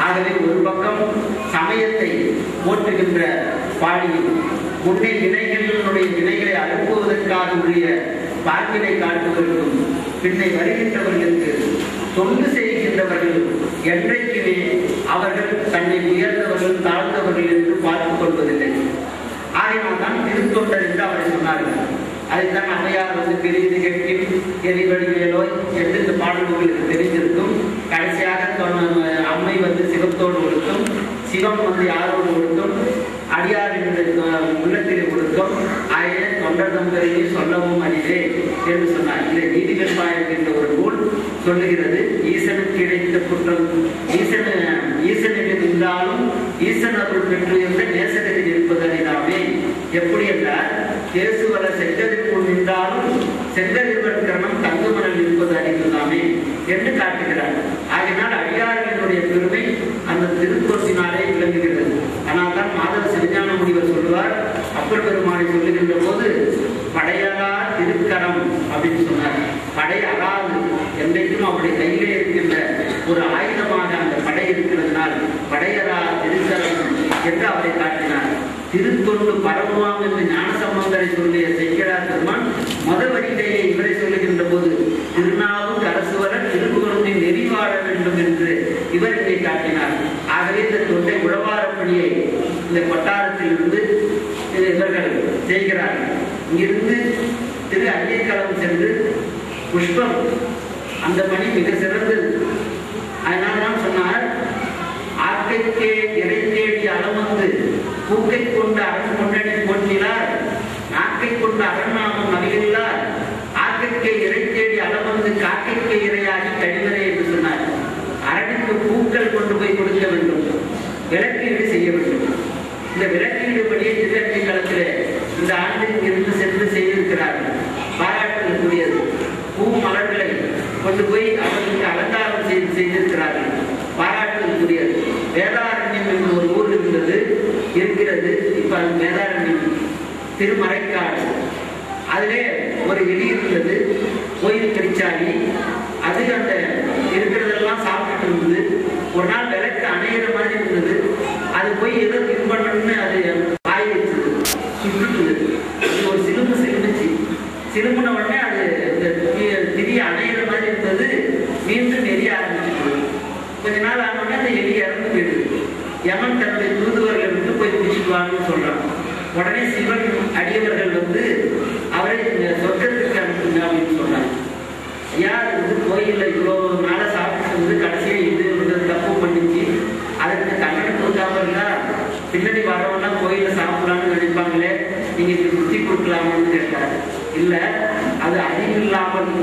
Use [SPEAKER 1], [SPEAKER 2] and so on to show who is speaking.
[SPEAKER 1] ஆகவே ஒரு பக்கம் சமயத்தை போற்றுகின்ற பாடியும் முன்னே வினைகளினுடைய வினைகளை அனுப்புவதற்காக உரிய பாங்கினை காட்டுவதற்கும் பின்னை வருகின்றவர்களுக்கு தொண்டு செய்கின்றவர்கள் என்றைக்குமே அவர்கள் தன்னை உயர்ந்தவர்கள் தாழ்ந்தவர்கள் என்று பார்த்துக் கொள்வதில்லை. ஆகையினால் தான் திருத்தொண்டர் என்று அவரை சொன்னார்கள். அதைத்தான் அம்மையார் பெரியது கேட்கும் எரிவடிவேலோய் என்று இந்த பாடல்களுக்கு தெரிந்திருக்கும். கடைசியாக அம்மை சிவத்தோடு கொடுக்கும், சிவம் யாரோடு கொடுக்கும், அடியார் உள்ளத்தில் கொடுக்கும். ஆய தொண்டர் தம்பரையை சொல்லவும் அறிவே என்று சொன்னார். இதை நீதிகள் என்ற ஒரு நூல் சொல்லுகிறது. ஈசனுக்கு கிடைத்த குற்றம் ஈசனில் இருந்தாலும் ஈசன் அருள் பெற்றிருந்த நேசனில் இருப்பதறினாமே. எப்படி என்றால் கேசுவர செங்கதிற்குள் நின்றாலும் செங்கதிர்வன் கிரணம் தங்குமணல் இருப்பது அறிந்தாமே என்று காட்டுகிறார். ஆகினால் அடியார்களுடைய பெருமை அந்த திருத்தொண்டினாலே விளங்குகிறது. ஆனால் தான் மாதவ சிவஞான முனிவர் சொல்லுவார், அப்பர் பெருமானை சொல்லுகின்ற போது படையலா திருக்கரம் அப்படின்னு சொன்னார். படை அறாது என்றைக்கும் அவருடைய கையிலே இருக்கின்ற ஒரு ஆயுதமாக அந்த படை இருக்கிறதுனால் படையலா திருக்கரம் என்று அவரை காட்டினார். திருத்தொண்டு பரவுவாம் என்று ஞான சம்பந்தரை சொல்லிய செய்கிறார் பெருமான் முதல் வரியிலேயே இவரை சொல்லுகின்ற போது திருநாவும் அரசுவர திருக்குறளை நெறிவாழ வேண்டும் என்று இவர் இதை காட்டினார். ஆகவே இந்த தொண்டை உழவார பணியை இந்த கொட்டாரத்திலிருந்து இவர்கள் செய்கிறார்கள். இங்கிருந்து திரு ஐயக்களம் சென்று புஷ்பம் அந்த பணி மிக சிறந்தது. அதனால்தான் சொன்னார், ஆக்கைக்கே இறை தேடி அளமந்து பூக்கை கொண்டு அரண் கொண்டடி போற்றினார், நாக்கை கொண்டு அரண்நாமம் நவிகிறார், ஆக்கைக்கே இறை தேடி அளமந்து காக்கைக்கே இறையாகி கழிவரே என்று சொன்னார். அரணுக்கு பூக்கள் கொண்டு போய் கொடுக்க வேண்டும், விளக்கீடு செய்ய வேண்டும். இந்த விளக்கீடு படியே திருநெல்வேலி களத்திலே இந்த ஆண்டில் இருந்து சென்று செய்திருக்கிறார்கள். பாராட்டுக்குரியது. பூ மலர்களை கொண்டு போய் அவர்களுக்கு அலங்காரம் செய்திருக்கிறார்கள். பாராட்டுக்குரியது. வேதாரண்யம் என்று ஒரு ஊர் இருக்கிறது. இப்ப அது வேதாரண்யம் திருமறைக்காடு. அதிலே ஒரு எலி இருந்தது, கோயில் கரிச்சாலி. அது அந்த இருக்கிறதெல்லாம் சாப்பிட்டு இருந்தது. ஒரு நாள் விளக்கு அணையிற மாதிரி இருந்தது. அது போய் ஏதோ தின்பண்ணு அது வாய் வச்சது, சுட்டுது. அது ஒரு சிலும்புச்சு. சிலும்புன உடனே அது திரிய அணையிற மாதிரி இருந்தது. மீண்டும் எரிய ஆரம்பிச்சு. கொஞ்ச நாள் ஆனோடனே அந்த எலி இறந்து போயிடுது. யமன் தன்னுடைய தூதுவர்களை விட்டு போய் பிடிச்சிக்குவாங்கன்னு சொல்றான். உடனே சிவன் அடியவர்கள் அவரை சொர்க்கத்துக்கு அனுப்புங்க அப்படின்னு சொன்னாங்க. யார் கோயில்ல இவ்வளவு நாள சாப்பிட்டு கடைசியா இது தப்பு பண்ணிச்சு, அதுக்கு தண்டனை கொடுக்காம இருந்தா பின்னாடி வரவன்னா கோயில்ல சாப்பிடலாம்னு நினைப்பாங்களே, நீங்க இப்படி சுத்தி கொடுக்கலாமான்னு கேட்டாரு. இல்ல, அது அறிவில்லாமல்